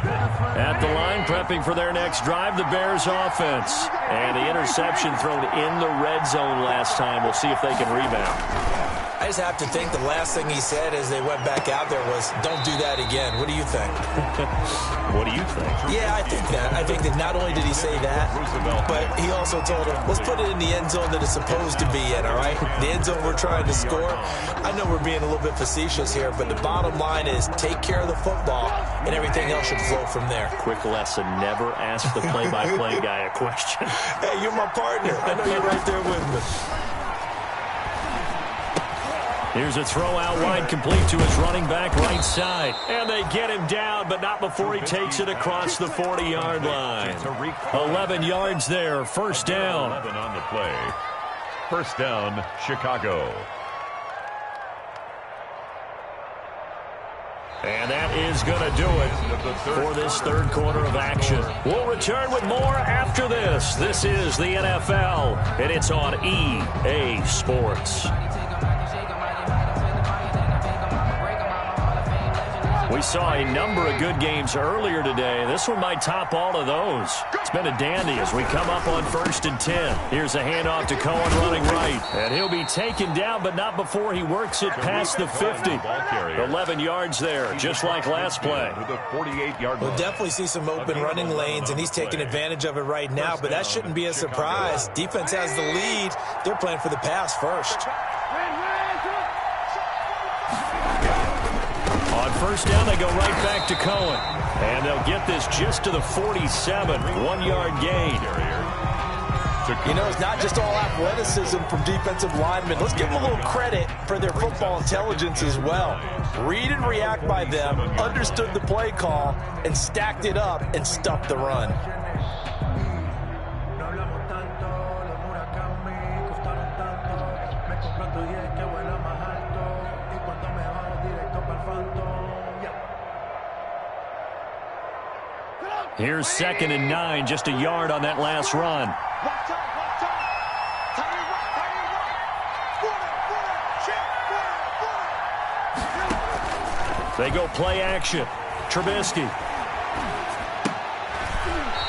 At the line, prepping for their next drive, the Bears offense. And the interception thrown in the red zone last time. We'll see if they can rebound. I just have to think the last thing he said as they went back out there was, don't do that again. What do you think? What do you think? Yeah, I think that. I think that not only did he say that, but he also told him, let's put it in the end zone that it's supposed to be in, all right? The end zone we're trying to score. I know we're being a little bit facetious here, but the bottom line is take care of the football, and everything else should flow from there. Quick lesson, never ask the play-by-play guy a question. Hey, you're my partner. I know you're right there with me. Here's a throw out wide, complete to his running back right side. And they get him down, but not before he takes it across the 40-yard line. 11 yards there, first down. 11 on the play. First down, Chicago. And that is going to do it for this third quarter of action. We'll return with more after this. This is the NFL, and it's on EA Sports. We saw a number of good games earlier today. This one might top all of those. It's been a dandy as we come up on 1st and 10. Here's a handoff to Cohen running right. And he'll be taken down, but not before he works it past the 50. 11 yards there, just like last play. We'll definitely see some open running lanes, and he's taking advantage of it right now, but that shouldn't be a surprise. Defense has the lead. They're playing for the pass first. On first down, they go right back to Cohen. And they'll get this just to the 47, 1-yard gain. You know, it's not just all athleticism from defensive linemen. Let's give them a little credit for their football intelligence as well. Read and react by them, understood the play call, and stacked it up and stuffed the run. Here's 2nd and 9, just a yard on that last run. They go play action. Trubisky.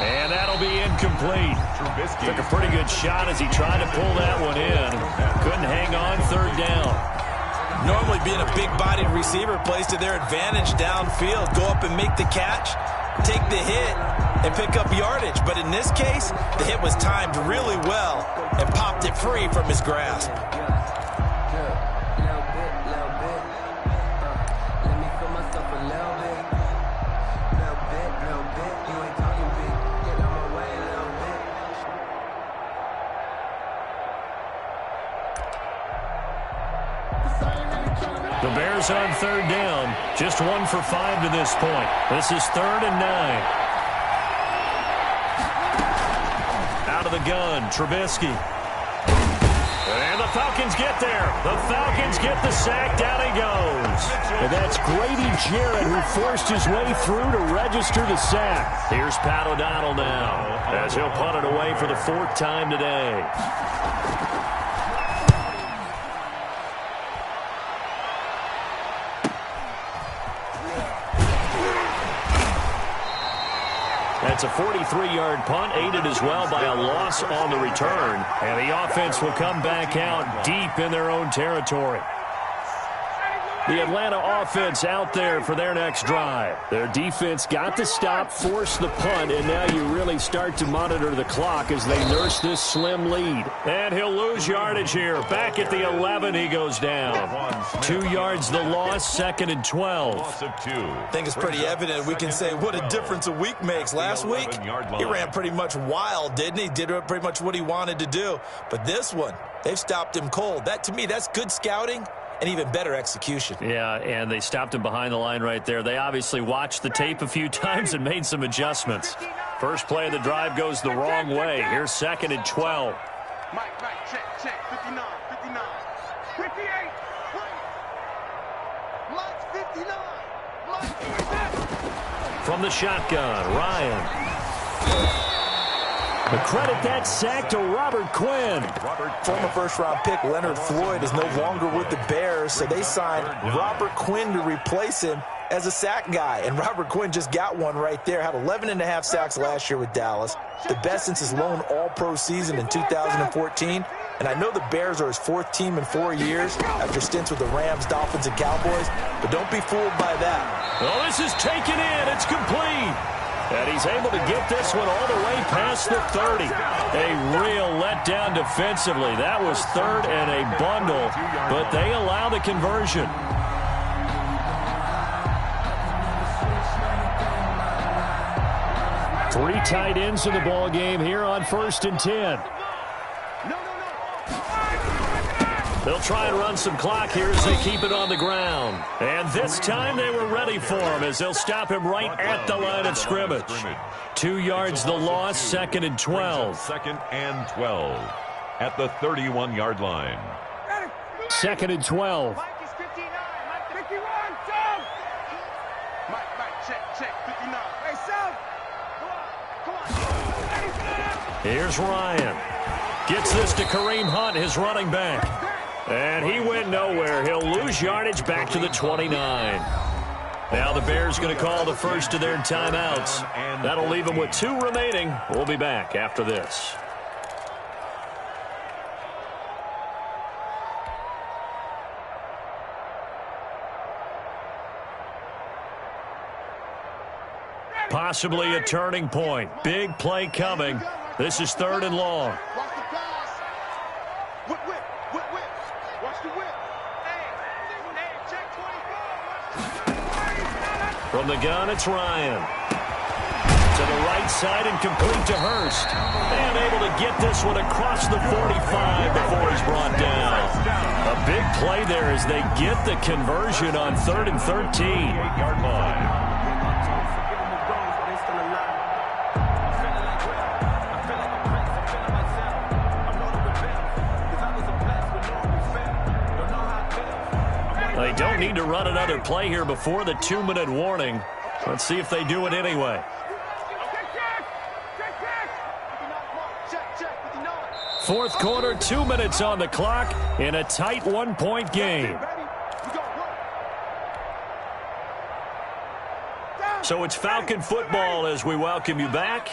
And that'll be incomplete. Took a pretty good shot as he tried to pull that one in. Couldn't hang on, third down. Normally being a big-bodied receiver plays to their advantage downfield. Go up and make the catch, take the hit, and pick up yardage. But in this case, the hit was timed really well and popped it free from his grasp. The Bears on third down, just 1 for 5 to this point. This is 3rd and 9. Out of the gun, Trubisky. And the Falcons get there. The Falcons get the sack. Down he goes. And that's Grady Jarrett who forced his way through to register the sack. Here's Pat O'Donnell now as he'll punt it away for the 4th time today. That's a 43-yard punt, aided as well by a loss on the return. And the offense will come back out deep in their own territory. The Atlanta offense out there for their next drive. Their defense got the stop, forced the punt, and now you really start to monitor the clock as they nurse this slim lead. And he'll lose yardage here. Back at the 11, he goes down. 2 yards the loss, 2nd and 12. I think it's pretty evident. We can say what a difference a week makes. Last week, he ran pretty much wild, didn't he? Did pretty much what he wanted to do. But this one, they've stopped him cold. That, to me, that's good scouting and even better execution. Yeah, and they stopped him behind the line right there. They obviously watched the tape a few times and made some adjustments. First play of the drive goes the wrong way. Here's 2nd and 12. Mike, check, 59, 59, 58, Mike 59, From the shotgun, Ryan. But credit that sack to Robert Quinn. Former first-round pick Leonard Floyd is no longer with the Bears, so they signed Robert Quinn to replace him. as a sack guy, and Robert Quinn just got one right there. Had 11.5 sacks last year with Dallas, the best since his lone all-pro season in 2014. And I know the Bears are his 4th team in 4 years after stints with the Rams, Dolphins, and Cowboys, but don't be fooled by that. Oh, this is taken in. It's complete. And he's able to get this one all the way past the 30. A real letdown defensively. That was 3rd and a bundle, but they allow the conversion. Three tight ends in the ball game here on 1st and 10. They'll try and run some clock here as they keep it on the ground. And this time they were ready for him as they'll stop him right at the line of scrimmage. 2 yards the loss, 2nd and 12. 2nd and 12 at the 31-yard line. 2nd and 12. Mike is 59. Mike 51. Jump. Mike, check. 59. Hey, Sam. Come on. Here's Ryan. Gets this to Kareem Hunt, his running back. And he went nowhere. He'll lose yardage back to the 29. Now the Bears going to call the first of their timeouts. That'll leave them with 2 remaining. We'll be back after this. Possibly a turning point. Big play coming. This is 3rd and long. Watch the pass. Whip. Watch the whip. Hey, check 24. From the gun, it's Ryan. To the right side and complete to Hurst. And able to get this one across the 45 before he's brought down. A big play there as they get the conversion on 3rd and 13. 8-yard line. They don't need to run another play here before the 2-minute warning. Let's see if they do it anyway. Fourth quarter, 2 minutes on the clock in a tight 1-point game. So it's Falcon football as we welcome you back.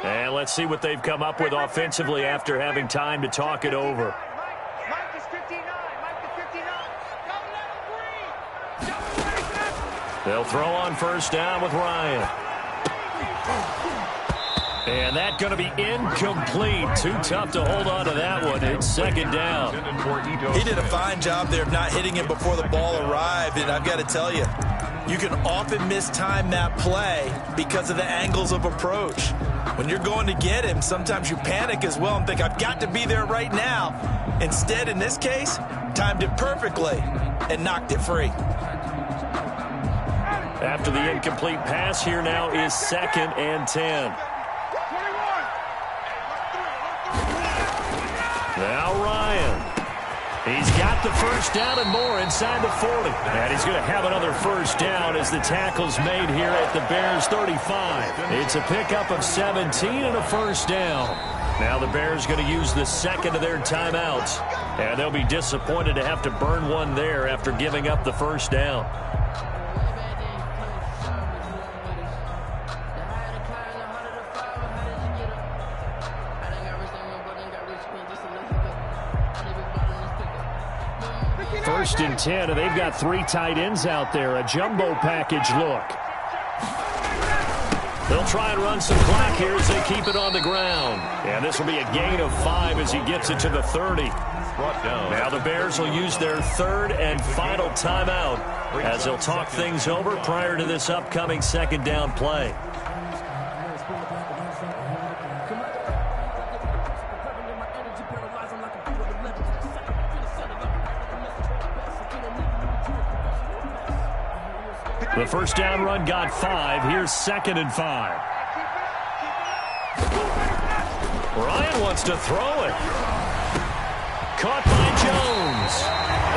And let's see what they've come up with offensively after having time to talk it over. They'll throw on first down with Ryan. And that's going to be incomplete. Too tough to hold on to that one. It's 2nd down. He did a fine job there of not hitting it before the ball arrived. And I've got to tell you, you can often mistime that play because of the angles of approach. When you're going to get him, sometimes you panic as well and think, I've got to be there right now. Instead, in this case, timed it perfectly and knocked it free. After the incomplete pass, here now is 2nd and 10. Now Ryan. He's got the first down and more inside the 40. And he's going to have another first down as the tackle's made here at the Bears 35. It's a pickup of 17 and a first down. Now the Bears going to use the 2nd of their timeouts. And they'll be disappointed to have to burn one there after giving up the first down. First and 10, and they've got 3 tight ends out there. A jumbo package look. They'll try and run some clock here as they keep it on the ground. And this will be a gain of 5 as he gets it to the 30. Now the Bears will use their 3rd and final timeout as they'll talk things over prior to this upcoming 2nd down play. The first down run got 5. Here's 2nd and 5. Ryan wants to throw it. Caught by Jones.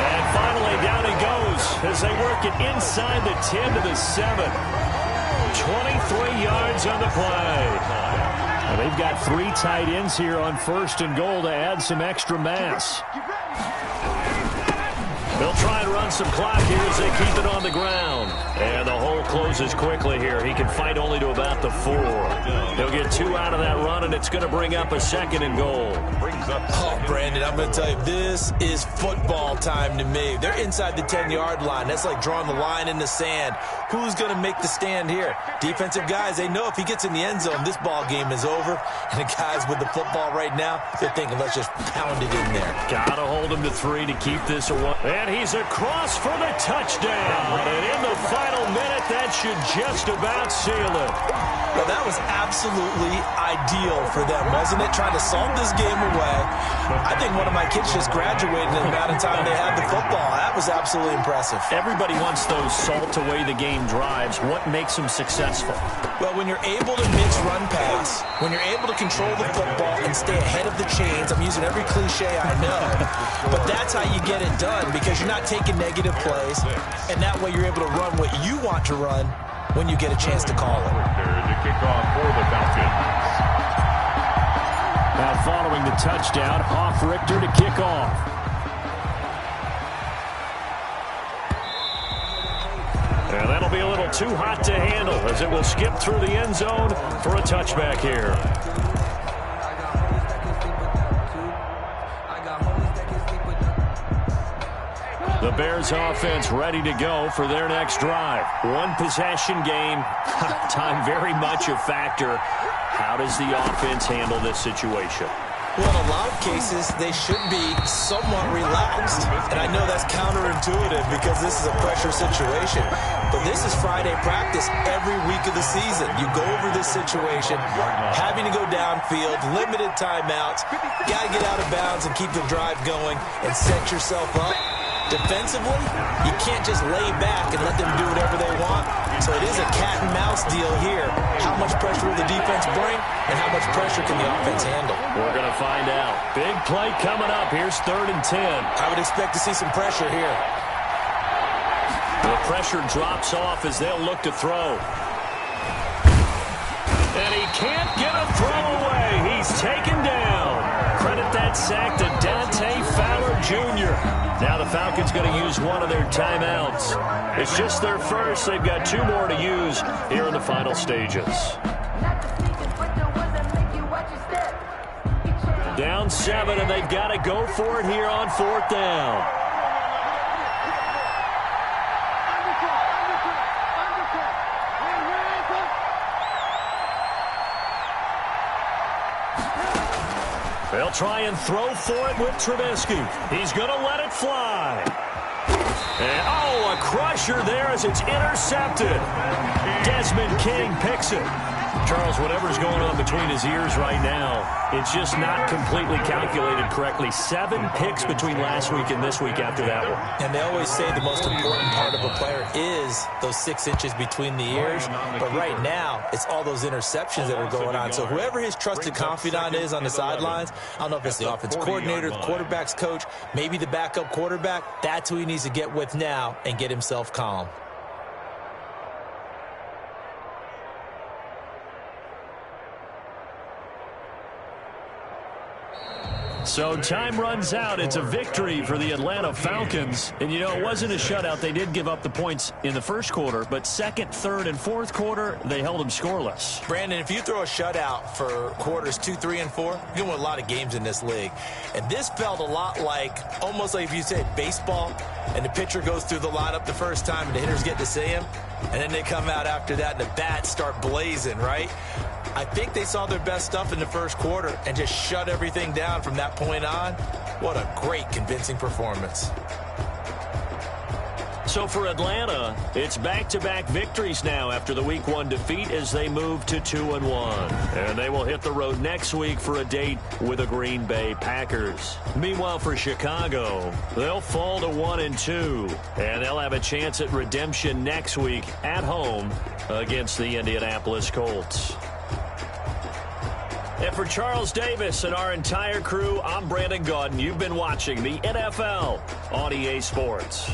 And finally down he goes as they work it inside the 10 to the 7. 23 yards on the play. And they've got 3 tight ends here on 1st and goal to add some extra mass. They'll try and run some clock here as they keep it on the ground. And the hole closes quickly here. He can fight only to about the 4. He'll get 2 out of that run, and it's going to bring up a 2nd and goal. Oh, Brandon, I'm going to tell you, this is football time to me. They're inside the 10-yard line. That's like drawing the line in the sand. Who's going to make the stand here? Defensive guys, they know if he gets in the end zone, this ball game is over. And the guys with the football right now, they're thinking, let's just pound it in there. Got to hold him to 3 to keep this away. And he's across for the touchdown. And in the final minute, that should just about seal it. Well, that was absolutely ideal for them, wasn't it? Trying to salt this game away. I think one of my kids just graduated in the amount of time they had the football. That was absolutely impressive. Everybody wants those salt away the game drives. What makes them successful? Well, when you're able to mix run pass, when you're able to control the football and stay ahead of the chains, I'm using every cliche I know, but that's how you get it done because you're not taking negative plays, and that way you're able to run what you want to run when you get a chance to call it. The kickoff for the Falcons. Now following the touchdown, Richter to kick off. And that'll be a little too hot to handle as it will skip through the end zone for a touchback here. The Bears offense ready to go for their next drive. One possession game. Time very much a factor. How does the offense handle this situation? Well, in a lot of cases, they should be somewhat relaxed. And I know that's counterintuitive because this is a pressure situation. But this is Friday practice every week of the season. You go over this situation, having to go downfield, limited timeouts, got to get out of bounds and keep the drive going and set yourself up. Defensively, you can't just lay back and let them do whatever they want. So it is a cat and mouse deal here. How much pressure will the defense bring and how much pressure can the offense handle? We're going to find out. Big play coming up. Here's 3rd and 10. I would expect to see some pressure here. The pressure drops off as they'll look to throw. And he can't get a throw away. He's taken down. Credit that sack to Dante Fowler Jr. Now the Falcons going to use one of their timeouts. It's just their first. They've got 2 more to use here in the final stages. Down 7, and they've got to go for it here on 4th down. They'll try and throw for it with Trubisky. He's going to let it fly. And, oh, a crusher there as it's intercepted. Desmond King picks it. Charles, whatever's going on between his ears right now, it's just not completely calculated correctly. 7 picks between last week and this week after that one. And they always say the most important part of a player is those 6 inches between the ears. But right now, it's all those interceptions that are going on. So whoever his trusted confidant is on the sidelines, I don't know if it's the offense coordinator, the quarterback's coach, maybe the backup quarterback, that's who he needs to get with now and get himself calm. So time runs out. It's a victory for the Atlanta Falcons. And, you know, it wasn't a shutout. They did give up the points in the first quarter, but 2nd, 3rd, and 4th quarter, they held them scoreless. Brandon, if you throw a shutout for quarters 2, 3, and 4, you're going to win a lot of games in this league. And this felt a lot like, almost like if you say baseball, and the pitcher goes through the lineup the first time, and the hitters get to see him, and then they come out after that, and the bats start blazing, right? I think they saw their best stuff in the first quarter and just shut everything down from that point on. What a great, convincing performance. So for Atlanta, it's back-to-back victories now after the Week 1 defeat as they move to 2-1. And they will hit the road next week for a date with the Green Bay Packers. Meanwhile, for Chicago, they'll fall to 1-2. And they'll have a chance at redemption next week at home against the Indianapolis Colts. And for Charles Davis and our entire crew, I'm Brandon Gaudin. You've been watching the NFL on EA Sports.